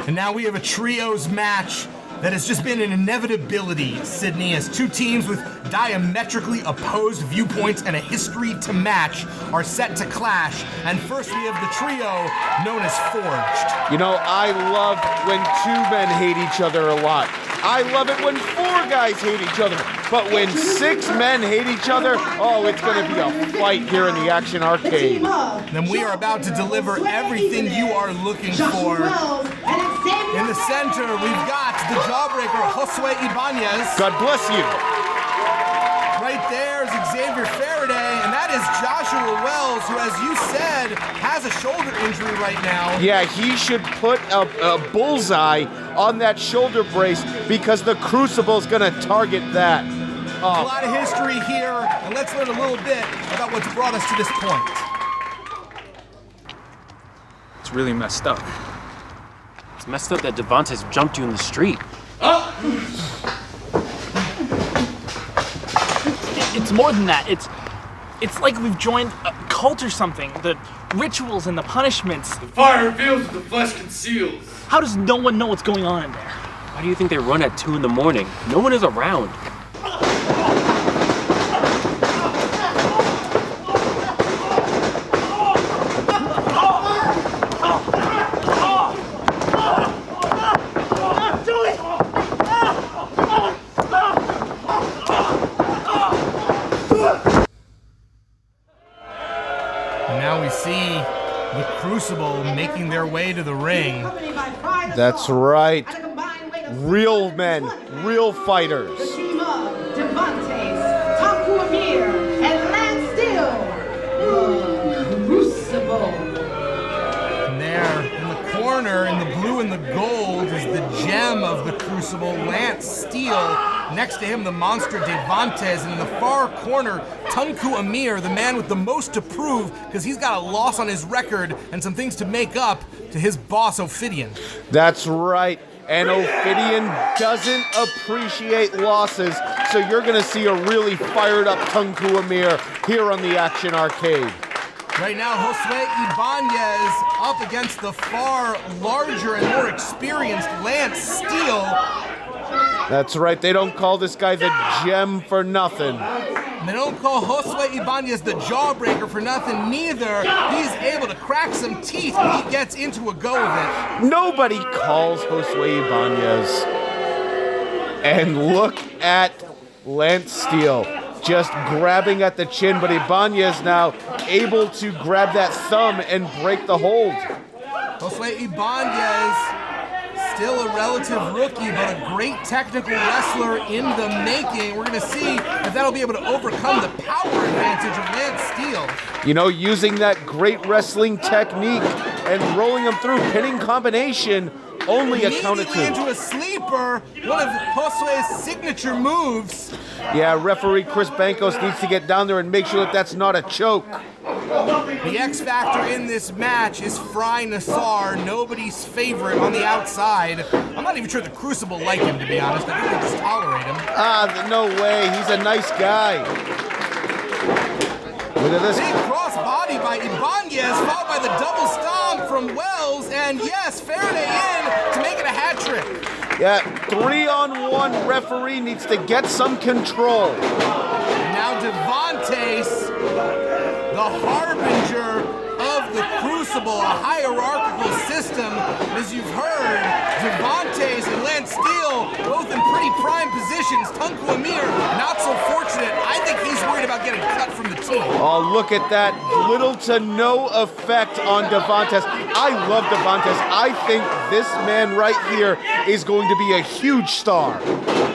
And now we have a trios match that has just been an inevitability, Sydney, as two teams with diametrically opposed viewpoints and a history to match are set to clash. And first we have the trio known as Forged. You know, I love when two men hate each other a lot. I love it when four guys hate each other. But when six men hate each other, oh, it's going to be a fight here in the Action Arcade. Then we are about to deliver everything you are looking for. In the center, we've got the Jawbreaker, JoSue Ibanez. God bless you. Right there is Xavier Faraday, and that is Joshua Wells, who, as you said, has a shoulder injury right now. Yeah, he should put a bullseye on that shoulder brace because the Crucible is going to target that. A lot of history here, and let's learn a little bit about what's brought us to this point. It's really messed up. It's messed up that Devantes jumped you in the street. Oh! It's more than that. It's like we've joined a cult or something. The rituals and the punishments. The fire reveals what the flesh conceals. How does no one know what's going on in there? Why do you think they run at 2 in the morning? No one is around. Now we see the Crucible making their way to the ring. That's right. Real men, real fighters. The team of Devantes Tunku Amir and Lance Steele. Crucible. And there, in the corner, in the blue and the gold, is the gem of the Crucible, Lance Steele. Next to him, the monster Devantes, and in the far corner, Tunku Amir, the man with the most to prove, because he's got a loss on his record and some things to make up to his boss, Ophidian. That's right. And Ophidian doesn't appreciate losses, so you're going to see a really fired up Tunku Amir here on the Action Arcade. Right now, JoSue Ibanez up against the far larger and more experienced Lance Steele. That's right, they don't call this guy the gem for nothing. And they don't call JoSue Ibanez the Jawbreaker for nothing neither. He's able to crack some teeth when he gets into a go of it. Nobody calls JoSue Ibanez. And look at Lance Steele just grabbing at the chin, but Ibanez now able to grab that thumb and break the hold. JoSue Ibanez, still a relative rookie, but a great technical wrestler in the making. We're going to see if that'll be able to overcome the power advantage of Lance Steele. You know, using that great wrestling technique and rolling him through pinning combination, only a count of two. Into a sleeper, one of Josue's signature moves. Yeah, referee Chris Bankos needs to get down there and make sure that that's not a choke. The X factor in this match is Fry Nassar, nobody's favorite on the outside. I'm not even sure the Crucible like him, to be honest. I think they just tolerate him. No way. He's a nice guy. Look at this. Big cross body by Ibanez, followed by the double stomp from Wells, and yes, Faraday in to make it a hat trick. Yeah, 3-on-1 referee needs to get some control. And now Devantes, the harbinger of the Crucible, a hierarchical system. As you've heard, Devantes and Lance Steele both in pretty prime positions. Tunku Amir, not so fortunate. I think he's worried about getting cut from the team. Oh, look at that. Little to no effect on Devantes. I love Devantes. I think this man right here is going to be a huge star.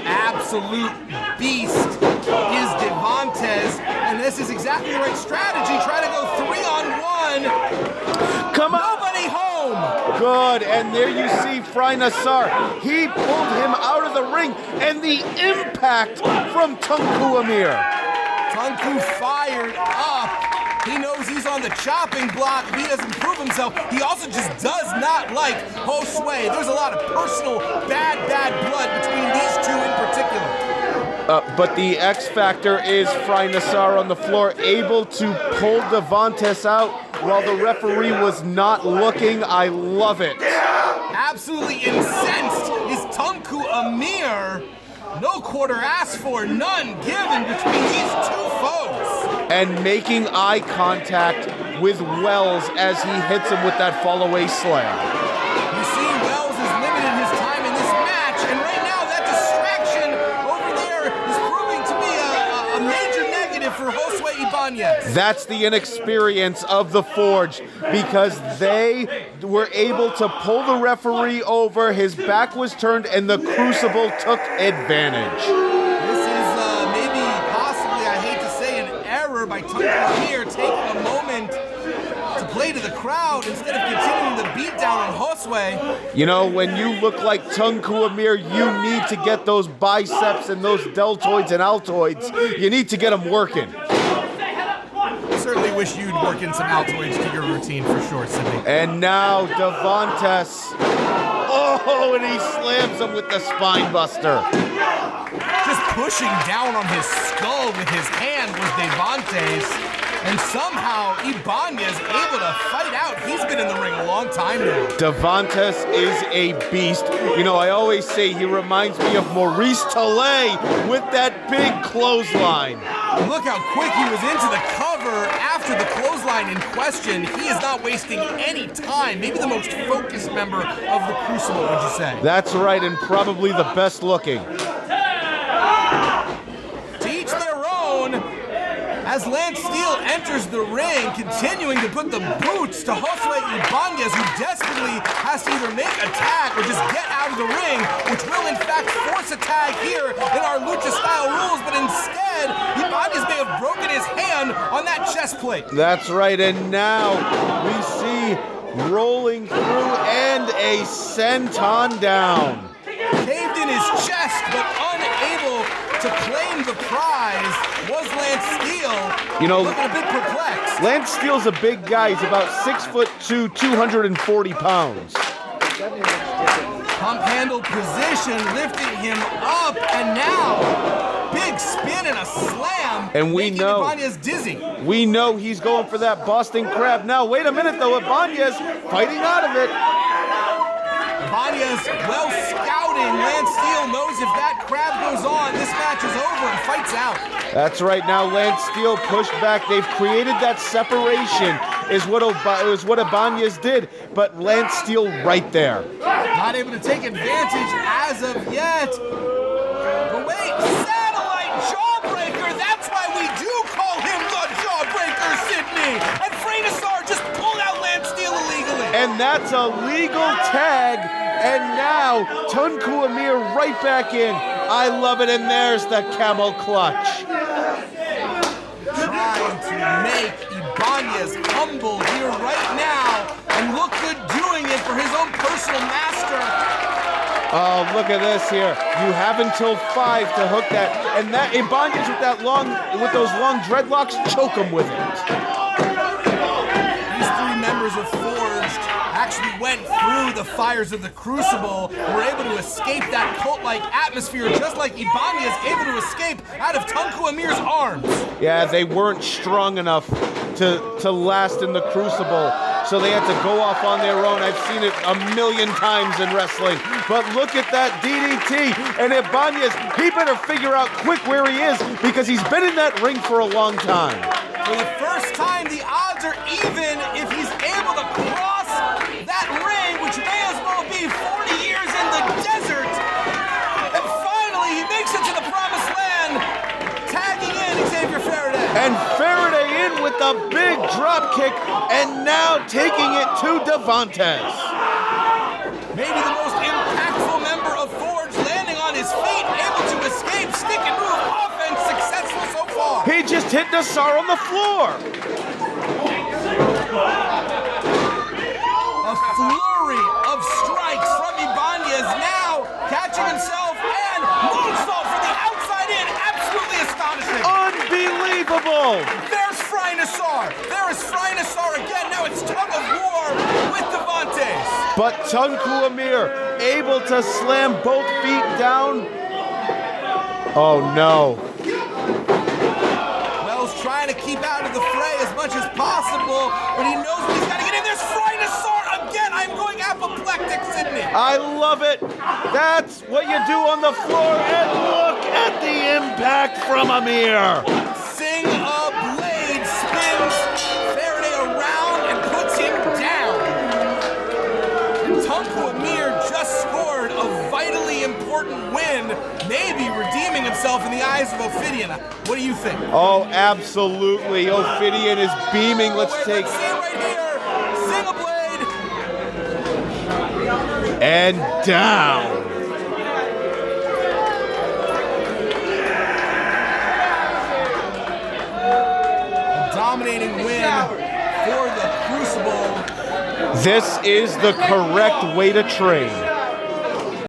Absolute beast is Devantes, and this is exactly the right strategy. Try to go 3-on-1. Come on. Nobody home. Good, and there you see Fry Nassar. He pulled him out of the ring, and the impact from Tunku Amir. Tunku fired up. He knows he's on the chopping block. If he doesn't prove himself, he also just does not like JoSue. There's a lot of personal bad blood between these two in particular. But the X factor is Fry Nassar on the floor, able to pull Devantes out while the referee was not looking. I love it. Absolutely incensed is Tunku Amir. No quarter asked for, none given between these two foes. And making eye contact with Wells as he hits him with that fall-away slam. You see, Wells has limited his time in this match, and right now that distraction over there is proving to be a major negative for JoSue Ibanez. That's the inexperience of the Forge, because they were able to pull the referee over, his back was turned, and the Crucible took advantage. This is maybe, possibly, I hate to say, an error by Tunku Amir, taking a moment to play to the crowd instead of continuing the beatdown on JoSue. You know, when you look like Tunku Amir, you need to get those biceps and those deltoids and altoids. You need to get them working. Certainly wish you'd work in some altoids to your routine for sure, Sydney. And now Devantes. Oh, and he slams him with the spine buster. Just pushing down on his skull with his hand was Devantes. And somehow Ibanez able to fight out. He's been in the ring a long time now. Devantes is a beast. You know, I always say he reminds me of Maurice Talay with that big clothesline. Look how quick he was into the cover after the clothesline in question. He is not wasting any time. Maybe the most focused member of the Crucible, would you say? That's right, and probably the best looking. To each their own. As Lance Steele enters the ring, continuing to put the boots to JoSue Ibanez, who desperately has to either make a tag or just get out of the ring, which will in fact force a tag here in our lucha-style rules, but instead, Ibanez may have broken his hand on that chest plate. That's right, and now we see rolling through and a senton down. Caved in his chest, but unable to claim the prize was Lance Steele. You know, looking a bit perplexed. Lance Steele's a big guy. He's about 6'2", 240 pounds. Pump handle position, lifting him up, and now big spin and a slam. And we making know Ibanez dizzy. We know he's going for that Boston Crab. Now, wait a minute though. Ibanez fighting out of it. Ibanez well scouting. Lance Steele knows if that crab goes on, this match is over and fights out. That's right. Now Lance Steele pushed back. They've created that separation is what Ibanez did, but Lance Steele right there. Not able to take advantage as of yet. But wait, satellite jawbreaker. That's why we do call him the jawbreaker, Sydney. And Fraynasar just pulled out Lance Steele illegally. And that's a legal tag. And now Tunku Amir right back in. I love it. And there's the camel clutch. Trying to make Ibanez humble here right now. And look good doing it for his own personal master. Oh, look at this here. You have until 5 to hook that. And that Ibanez with those long dreadlocks, choke him with it. These three members of Forged actually went through the fires of the Crucible, were able to escape that cult-like atmosphere, just like Ibanez able to escape out of Tunku Amir's arms. Yeah, they weren't strong enough to last in the Crucible, so they had to go off on their own. I've seen it a million times in wrestling, but look at that DDT, and Ibanez, he better figure out quick where he is, because he's been in that ring for a long time. For the first time, the odds are even if he's able to cross that ring, which may as well be 40 years in the desert. And finally, he makes it to the promised land, tagging in Xavier Faraday. And Faraday in with the big drop kick, and now taking it to Devantes. Maybe the most impactful member of Forge, landing on his feet, able to escape, stick and move offense, successful so far. He just hit Nassar on the floor. A flurry of strikes from Ibanez, now catching himself, and moonsault from the outside in. Absolutely astonishing. Unbelievable. There's Fraynasar. There is Fraynasar again. Now it's tug of war with Devantes. But Tunku Amir able to slam both feet down. Oh no. Wells trying to keep out of the fray as much as possible, but he knows he's got to get in. There's Fraynasar again. I'm going apoplectic. sticks, isn't he? I love it. That's what you do on the floor. And look at the impact from Amir. Sing a blade spins Faraday around and puts him down. And Tunku Amir just scored a vitally important win, maybe redeeming himself in the eyes of Ophidian. What do you think? Oh, absolutely. Ophidian is beaming. Let's take... Let's see it right here. Sing a blade. And down. Dominating win for the Crucible. This is the correct way to train.